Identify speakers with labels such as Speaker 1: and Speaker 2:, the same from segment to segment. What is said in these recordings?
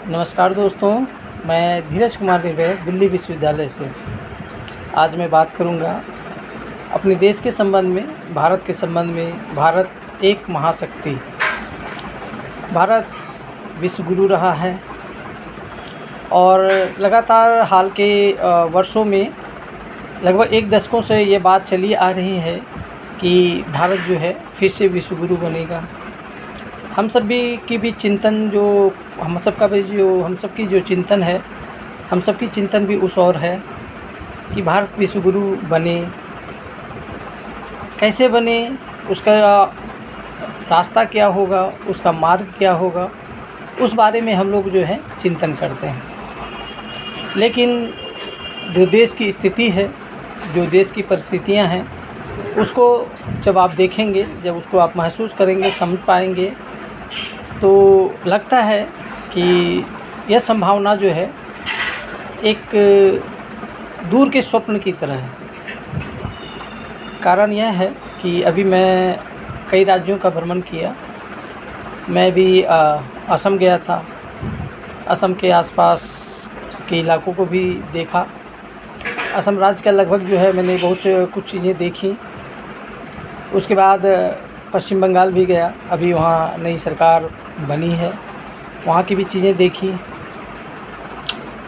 Speaker 1: नमस्कार दोस्तों, मैं धीरज कुमार निर्भय दिल्ली विश्वविद्यालय से। आज मैं बात करूंगा अपने देश के संबंध में, भारत के संबंध में। भारत एक महाशक्ति, भारत विश्व गुरु रहा है और लगातार हाल के वर्षों में लगभग एक दशकों से ये बात चली आ रही है कि भारत जो है फिर से विश्व गुरु बनेगा। हम सभी की भी चिंतन हम सबकी जो चिंतन है, हम सबकी चिंतन भी उस ओर है कि भारत विश्व गुरु बने। कैसे बने, उसका रास्ता क्या होगा, उसका मार्ग क्या होगा, उस बारे में हम लोग जो है चिंतन करते हैं। लेकिन जो देश की स्थिति है, जो देश की परिस्थितियां हैं, उसको जब आप देखेंगे, जब उसको आप महसूस करेंगे, समझ पाएंगे, तो लगता है कि यह संभावना जो है एक दूर के स्वप्न की तरह है। कारण यह है कि अभी मैं कई राज्यों का भ्रमण किया। मैं भी असम गया था, असम के आसपास के इलाकों को भी देखा। असम राज्य का लगभग जो है मैंने बहुत कुछ चीज़ें देखी। उसके बाद पश्चिम बंगाल भी गया, अभी वहाँ नई सरकार बनी है, वहाँ की भी चीज़ें देखी।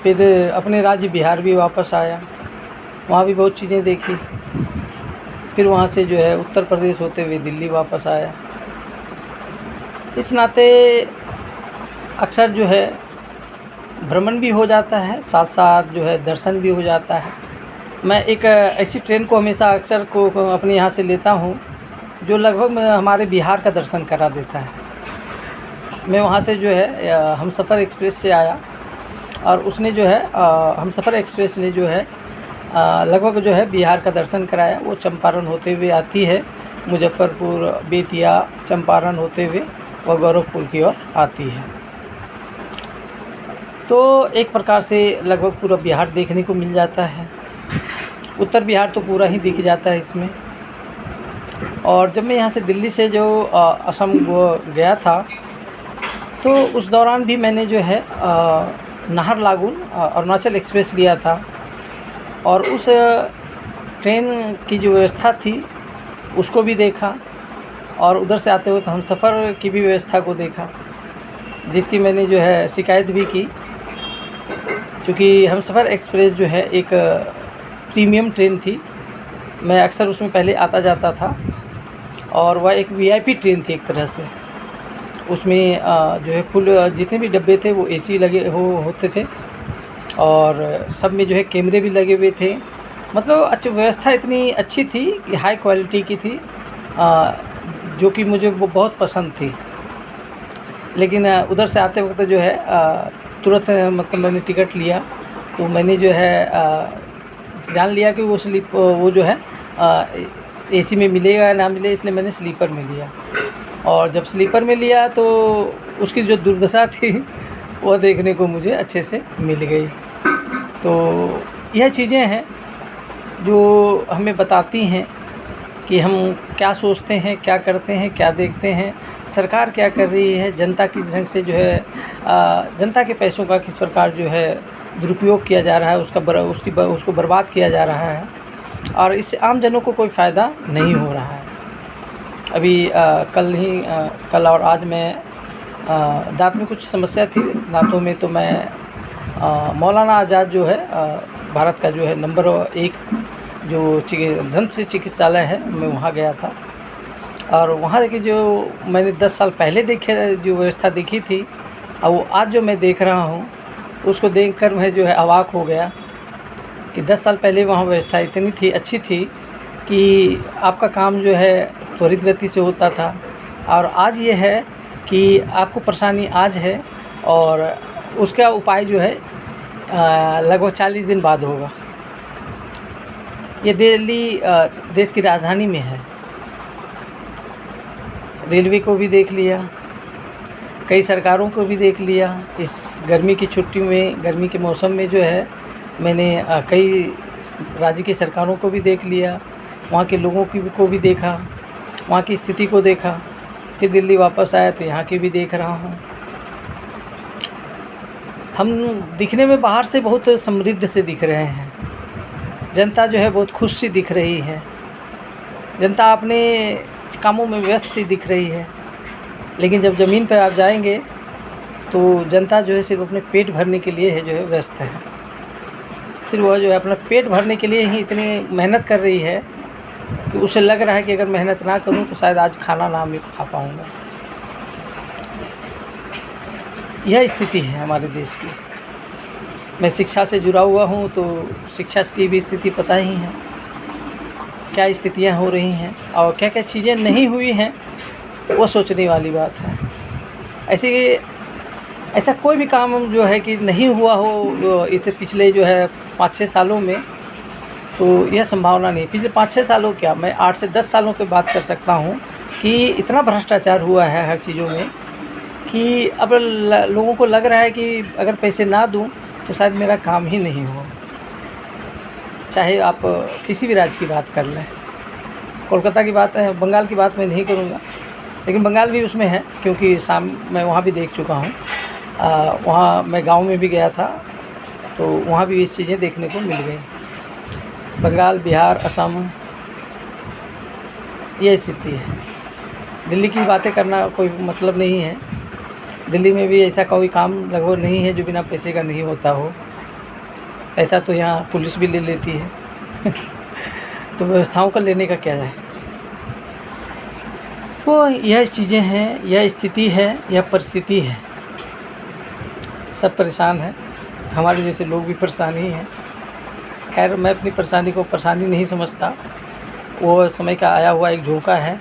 Speaker 1: फिर अपने राज्य बिहार भी वापस आया, वहाँ भी बहुत चीज़ें देखी। फिर वहाँ से जो है उत्तर प्रदेश होते हुए दिल्ली वापस आया। इस नाते अक्सर जो है भ्रमण भी हो जाता है, साथ साथ जो है दर्शन भी हो जाता है। मैं एक ऐसी ट्रेन को हमेशा अक्सर को अपने यहाँ से लेता हूँ जो लगभग हमारे बिहार का दर्शन करा देता है। मैं वहाँ से जो है हमसफ़र एक्सप्रेस से आया और उसने जो है हमसफ़र एक्सप्रेस ने जो है लगभग जो है बिहार का दर्शन कराया। वो चंपारण होते हुए आती है, मुजफ्फरपुर, बेतिया, चंपारण होते हुए वह गोरखपुर की ओर आती है। तो एक प्रकार से लगभग पूरा बिहार देखने को मिल जाता है। उत्तर बिहार तो पूरा ही दिख जाता है इसमें। और जब मैं यहाँ से दिल्ली से जो असम गया था, तो उस दौरान भी मैंने जो है नाहरलागुन अरुणाचल एक्सप्रेस लिया था और उस ट्रेन की जो व्यवस्था थी उसको भी देखा और उधर से आते हुए तो हमसफ़र की भी व्यवस्था को देखा, जिसकी मैंने जो है शिकायत भी की। क्योंकि हमसफ़र एक्सप्रेस जो है एक प्रीमियम ट्रेन थी, मैं अक्सर उसमें पहले आता जाता था और वह एक वीआईपी ट्रेन थी एक तरह से। उसमें जो है फुल जितने भी डब्बे थे वो एसी लगे होते थे और सब में जो है कैमरे भी लगे हुए थे। मतलब अच्छी व्यवस्था इतनी अच्छी थी कि हाई क्वालिटी की थी, जो कि मुझे वो बहुत पसंद थी। लेकिन उधर से आते वक्त जो है तुरंत मतलब मैंने टिकट लिया तो मैंने जो है जान लिया कि वो जो है एसी में मिलेगा या ना मिले, इसलिए मैंने स्लीपर में लिया। और जब स्लीपर में लिया तो उसकी जो दुर्दशा थी वह देखने को मुझे अच्छे से मिल गई। तो यह चीज़ें हैं जो हमें बताती हैं कि हम क्या सोचते हैं, क्या करते हैं, क्या देखते हैं, सरकार क्या कर रही है, जनता किस ढंग से जो है जनता के पैसों का किस प्रकार जो है दुरुपयोग किया जा रहा है, उसको बर्बाद किया जा रहा है और इससे आम जनों को कोई फ़ायदा नहीं हो रहा है। अभी कल और आज मैं दांत में कुछ समस्या थी दांतों में, तो मैं मौलाना आज़ाद जो है भारत का जो है नंबर 1 जो दंत चिकित्सालय है, मैं वहाँ गया था। और वहाँ की जो मैंने 10 साल पहले जो व्यवस्था देखी थी और वो आज जो मैं देख रहा हूँ, उसको देखकर मैं जो है अवाक हो गया कि 10 साल पहले वहाँ व्यवस्था इतनी थी, अच्छी थी कि आपका काम जो है त्वरित गति से होता था। और आज ये है कि आपको परेशानी आज है और उसका उपाय जो है लगभग 40 दिन बाद होगा। ये दिल्ली देश की राजधानी में है। रेलवे को भी देख लिया, कई सरकारों को भी देख लिया। इस गर्मी की छुट्टी में, गर्मी के मौसम में जो है मैंने कई राज्य की सरकारों को भी देख लिया, वहाँ के लोगों को भी देखा, वहाँ की स्थिति को देखा। फिर दिल्ली वापस आया तो यहाँ की भी देख रहा हूँ। हम दिखने में बाहर से बहुत समृद्ध से दिख रहे हैं, जनता जो है बहुत खुश सी दिख रही है, जनता अपने कामों में व्यस्त सी दिख रही है। लेकिन जब ज़मीन पर आप जाएंगे तो जनता जो है सिर्फ अपने पेट भरने के लिए है जो है व्यस्त है, सिर्फ वह जो है अपना पेट भरने के लिए ही इतनी मेहनत कर रही है कि उसे लग रहा है कि अगर मेहनत ना करूं तो शायद आज खाना ना मैं खा पाऊँगा। यह स्थिति है हमारे देश की। मैं शिक्षा से जुड़ा हुआ हूँ तो शिक्षा की भी स्थिति पता ही है, क्या स्थितियाँ हो रही हैं और क्या क्या चीज़ें नहीं हुई हैं, वो सोचने वाली बात है। ऐसा कोई भी काम जो है कि नहीं हुआ हो इस पिछले जो है 5-6 सालों में, तो यह संभावना नहीं। पिछले 5-6 सालों क्या, मैं 8 से 10 सालों की बात कर सकता हूँ कि इतना भ्रष्टाचार हुआ है हर चीज़ों में कि अब लोगों को लग रहा है कि अगर पैसे ना दूं तो शायद मेरा काम ही नहीं हो। चाहे आप किसी भी राज्य की बात कर लें, कोलकाता की बात है, बंगाल की बात मैं नहीं करूँगा, लेकिन बंगाल भी उसमें है क्योंकि मैं वहाँ भी देख चुका हूँ। वहाँ मैं गांव में भी गया था तो वहाँ भी ये चीज़ें देखने को मिल गई। बंगाल, बिहार, असम, ये स्थिति है। दिल्ली की बातें करना कोई मतलब नहीं है। दिल्ली में भी ऐसा कोई काम लगभग नहीं है जो बिना पैसे का नहीं होता हो। पैसा तो यहाँ पुलिस भी ले लेती है तो व्यवस्थाओं का लेने का क्या है। तो यह चीज़ें हैं, यह स्थिति है, यह परिस्थिति है। सब परेशान हैं, हमारे जैसे लोग भी परेशान ही हैं। खैर मैं अपनी परेशानी को परेशानी नहीं समझता, वो समय का आया हुआ एक झोंका है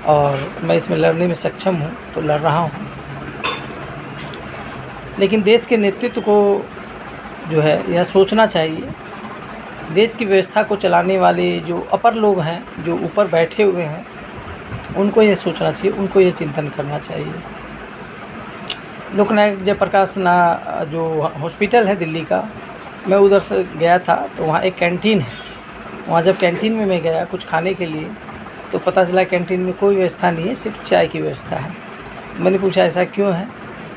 Speaker 1: और मैं इसमें लड़ने में सक्षम हूँ तो लड़ रहा हूँ। लेकिन देश के नेतृत्व को जो है यह सोचना चाहिए, देश की व्यवस्था को चलाने वाले जो अपर लोग हैं, जो ऊपर बैठे हुए हैं, उनको ये सोचना चाहिए, उनको ये चिंतन करना चाहिए। लोकनायक जयप्रकाश जो हॉस्पिटल है दिल्ली का, मैं उधर से गया था तो वहाँ एक कैंटीन है। वहाँ जब कैंटीन में मैं गया कुछ खाने के लिए तो पता चला कैंटीन में कोई व्यवस्था नहीं है, सिर्फ चाय की व्यवस्था है। मैंने पूछा ऐसा क्यों है,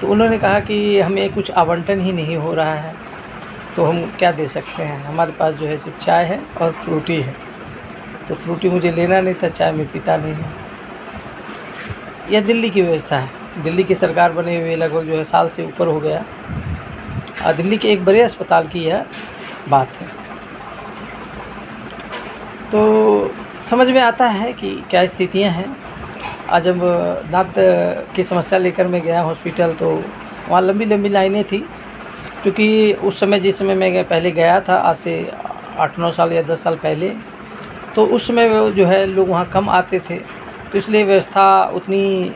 Speaker 1: तो उन्होंने कहा कि हमें कुछ आवंटन ही नहीं हो रहा है तो हम क्या दे सकते हैं, हमारे पास जो है सिर्फ चाय है और फ्रूटी है। तो फ्रूटी मुझे लेना नहीं था, चाय मैं पीता नहीं है। यह दिल्ली की व्यवस्था है। दिल्ली की सरकार बने हुए लगभग जो है साल से ऊपर हो गया और दिल्ली के एक बड़े अस्पताल की यह बात है। तो समझ में आता है कि क्या स्थितियां हैं। आज जब दांत की समस्या लेकर मैं गया हॉस्पिटल तो वहाँ लंबी लंबी लाइनें थी, क्योंकि उस समय जिस समय मैं पहले गया था, आज से 8-9 साल या 10 साल पहले, तो उस समय जो है लोग वहाँ कम आते थे, तो इसलिए व्यवस्था उतनी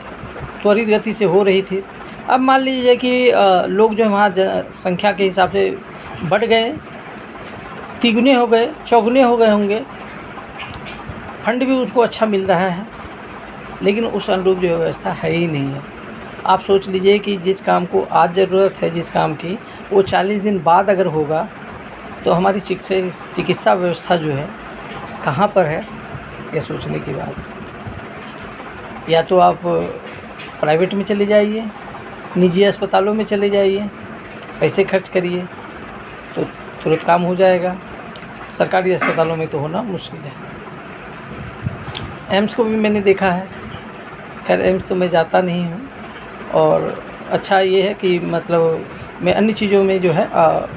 Speaker 1: त्वरित गति से हो रही थी। अब मान लीजिए कि लोग जो है वहाँ संख्या के हिसाब से बढ़ गए, तिगुने हो गए, चौगुने हो गए होंगे, फंड भी उसको अच्छा मिल रहा है, लेकिन उस अनुरूप जो व्यवस्था है ही नहीं है। आप सोच लीजिए कि जिस काम को आज ज़रूरत है, जिस काम की, वो 40 दिन बाद अगर होगा तो हमारी चिकित्सा व्यवस्था जो है कहाँ पर है, यह सोचने की बात है। या तो आप प्राइवेट में चले जाइए, निजी अस्पतालों में चले जाइए, पैसे खर्च करिए तो तुरंत काम हो जाएगा। सरकारी अस्पतालों में तो होना मुश्किल है। एम्स को भी मैंने देखा है, खैर एम्स तो मैं जाता नहीं हूँ, और अच्छा ये है कि मतलब मैं अन्य चीज़ों में जो है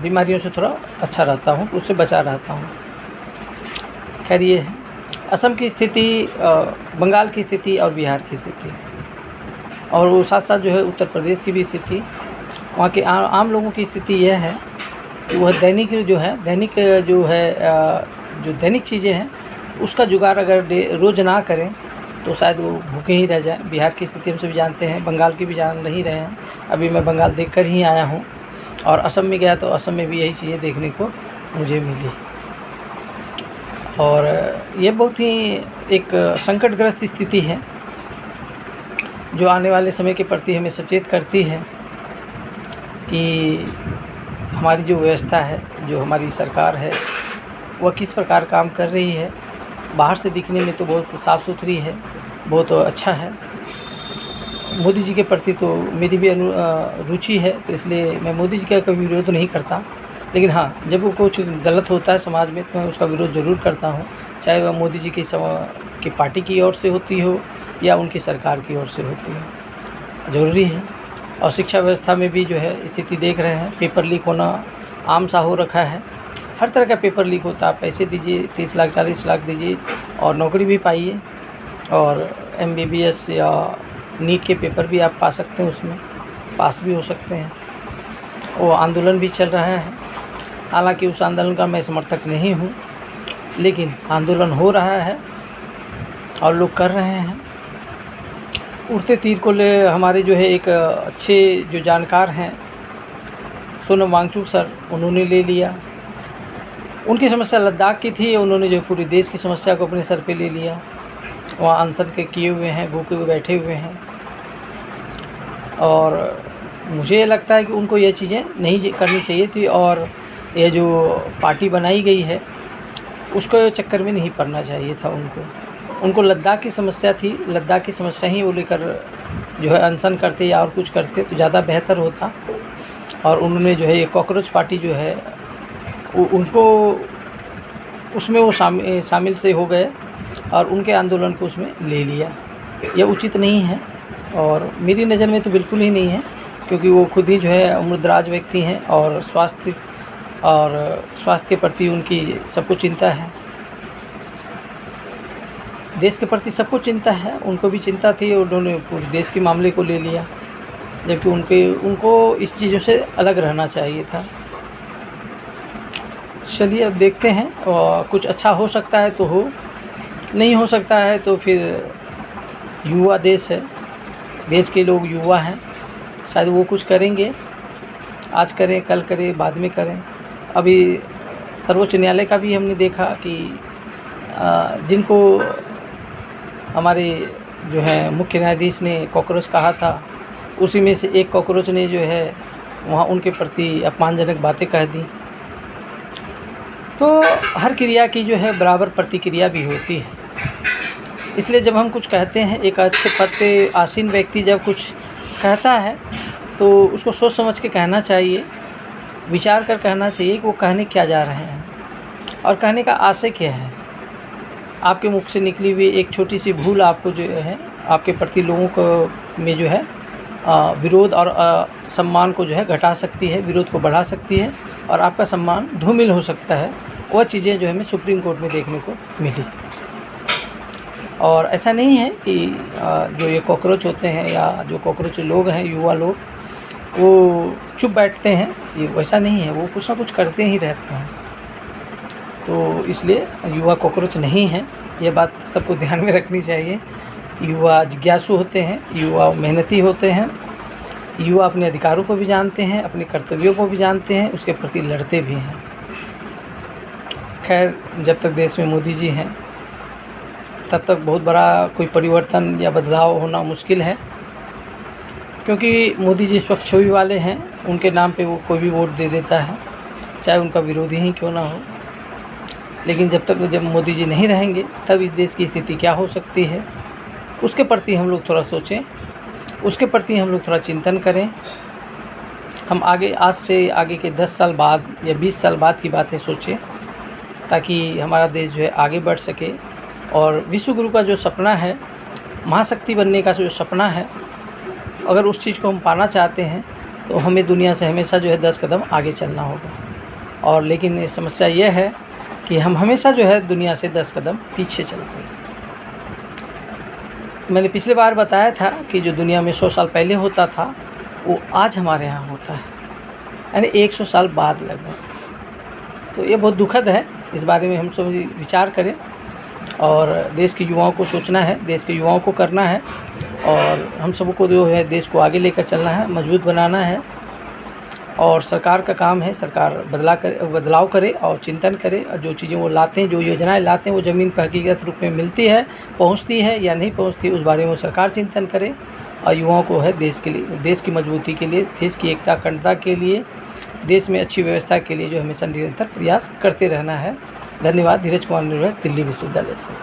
Speaker 1: बीमारियों से थोड़ा अच्छा रहता हूँ, उससे बचा रहता हूँ। खैर ये है असम की स्थिति, बंगाल की स्थिति और बिहार की स्थिति, और वो साथ साथ जो है उत्तर प्रदेश की भी स्थिति। वहाँ के आम लोगों की स्थिति यह है कि वह दैनिक चीज़ें हैं उसका जुगाड़ अगर रोज़ ना करें तो शायद वो भूखे ही रह जाएं। बिहार की स्थिति हम सभी जानते हैं, बंगाल की भी जान नहीं रहे हैं। अभी मैं बंगाल देख कर ही आया हूँ, और असम में गया तो असम में भी यही चीज़ें देखने को मुझे मिली, और ये बहुत ही एक संकटग्रस्त स्थिति है जो आने वाले समय के प्रति हमें सचेत करती है कि हमारी जो व्यवस्था है, जो हमारी सरकार है, वह किस प्रकार काम कर रही है। बाहर से दिखने में तो बहुत साफ़ सुथरी है, बहुत अच्छा है, मोदी जी के प्रति तो मेरी भी रुचि है, तो इसलिए मैं मोदी जी का कभी विरोध नहीं करता। लेकिन हाँ, जब वो कुछ गलत होता है समाज में तो मैं उसका विरोध ज़रूर करता हूँ, चाहे वह मोदी जी की पार्टी की ओर से होती हो या उनकी सरकार की ओर से होती हो, ज़रूरी है। और शिक्षा व्यवस्था में भी जो है स्थिति देख रहे हैं, पेपर लीक होना आम सा हो रखा है। हर तरह का पेपर लीक होता है, आप पैसे दीजिए 30 लाख 40 लाख दीजिए और नौकरी भी पाइए, और MBBS या नीट के पेपर भी आप पा सकते हैं, उसमें पास भी हो सकते हैं। वो आंदोलन भी चल रहा है, हालांकि उस आंदोलन का मैं समर्थक नहीं हूँ, लेकिन आंदोलन हो रहा है और लोग कर रहे हैं। उड़ते तीर को ले हमारे जो है एक अच्छे जो जानकार हैं सोनम वांगचुक सर, उन्होंने ले लिया। उनकी समस्या लद्दाख की थी, उन्होंने जो पूरे देश की समस्या को अपने सर पे ले लिया। वहाँ अनशन के किए हुए हैं, भूखे हुए बैठे हुए हैं, और मुझे लगता है कि उनको ये चीज़ें नहीं करनी चाहिए थी, और ये जो पार्टी बनाई गई है उसको चक्कर में नहीं पड़ना चाहिए था उनको लद्दाख की समस्या थी, लद्दाख की समस्या ही वो लेकर जो है अनशन करते या और कुछ करते तो ज़्यादा बेहतर होता। और उन्होंने जो है ये कॉकरोच पार्टी जो है उनको उसमें वो शामिल से हो गए और उनके आंदोलन को उसमें ले लिया। यह उचित नहीं है, और मेरी नज़र में तो बिल्कुल ही नहीं है, क्योंकि वो खुद ही जो है उम्रदराज व्यक्ति हैं और स्वास्थ्य के प्रति उनकी सबको चिंता है, देश के प्रति सबको चिंता है, उनको भी चिंता थी, उन्होंने पूरे देश के मामले को ले लिया, जबकि उनको इस चीज़ों से अलग रहना चाहिए था। चलिए अब देखते हैं, और कुछ अच्छा हो सकता है तो हो, नहीं हो सकता है तो फिर युवा देश है, देश के लोग युवा हैं, शायद वो कुछ करेंगे, आज करें कल करें बाद में करें। अभी सर्वोच्च न्यायालय का भी हमने देखा कि जिनको हमारे जो है मुख्य न्यायाधीश ने कॉकरोच कहा था, उसी में से एक कॉकरोच ने जो है वहाँ उनके प्रति अपमानजनक बातें कह दी। तो हर क्रिया की जो है बराबर प्रतिक्रिया भी होती है, इसलिए जब हम कुछ कहते हैं, एक अच्छे पद पे आसीन व्यक्ति जब कुछ कहता है तो उसको सोच समझ के कहना चाहिए, विचार कर कहना चाहिए कि वो कहने क्या जा रहे हैं और कहने का आशय क्या है। आपके मुख से निकली हुई एक छोटी सी भूल आपको जो है आपके प्रति लोगों को में जो है विरोध और सम्मान को जो है घटा सकती है, विरोध को बढ़ा सकती है, और आपका सम्मान धूमिल हो सकता है। वह चीज़ें जो है हमें सुप्रीम कोर्ट में देखने को मिली। और ऐसा नहीं है कि जो ये कॉकरोच होते हैं या जो कॉकरोच लोग हैं, युवा लोग, वो चुप बैठते हैं, ये वैसा नहीं है, वो कुछ ना कुछ करते ही रहते हैं। तो इसलिए युवा कॉकरोच नहीं है, ये बात सबको ध्यान में रखनी चाहिए। युवा जिज्ञासु होते हैं, युवा मेहनती होते हैं, युवा अपने अधिकारों को भी जानते हैं, अपने कर्तव्यों को भी जानते हैं, उसके प्रति लड़ते भी हैं। खैर, जब तक देश में मोदी जी हैं तब तक बहुत बड़ा कोई परिवर्तन या बदलाव होना मुश्किल है, क्योंकि मोदी जी स्वच्छ छवि वाले हैं, उनके नाम पे वो कोई भी वोट दे देता है, चाहे उनका विरोधी ही क्यों ना हो। लेकिन जब मोदी जी नहीं रहेंगे तब इस देश की स्थिति क्या हो सकती है, उसके प्रति हम लोग थोड़ा सोचें, उसके प्रति हम लोग थोड़ा चिंतन करें। हम आज से आगे के 10 साल बाद या 20 साल बाद की बातें सोचें, ताकि हमारा देश जो है आगे बढ़ सके। और विश्व गुरु का जो सपना है, महाशक्ति बनने का जो सपना है, अगर उस चीज़ को हम पाना चाहते हैं तो हमें दुनिया से हमेशा जो है 10 कदम आगे चलना होगा। और लेकिन समस्या यह है कि हम हमेशा जो है दुनिया से 10 कदम पीछे चलते हैं। मैंने पिछले बार बताया था कि जो दुनिया में 100 साल पहले होता था वो आज हमारे यहाँ होता है, यानी 100 साल बाद लगभग। तो ये बहुत दुखद है, इस बारे में हम सब विचार करें, और देश के युवाओं को सोचना है, देश के युवाओं को करना है, और हम सबको जो है देश को आगे लेकर चलना है, मजबूत बनाना है। और सरकार का काम है, सरकार बदलाव करे और चिंतन करे, और जो चीज़ें वो लाते हैं, जो योजनाएं लाते हैं, वो ज़मीन पर हकीकत रूप में मिलती है, पहुंचती है या नहीं पहुंचती, उस बारे में सरकार चिंतन करे। और युवाओं को है देश के लिए, देश की मजबूती के लिए, देश की एकता अखंडता के लिए, देश में अच्छी व्यवस्था के लिए जो हमेशा निरंतर प्रयास करते रहना है। धन्यवाद। धीरज कुमार निर्भय, दिल्ली विश्वविद्यालय से।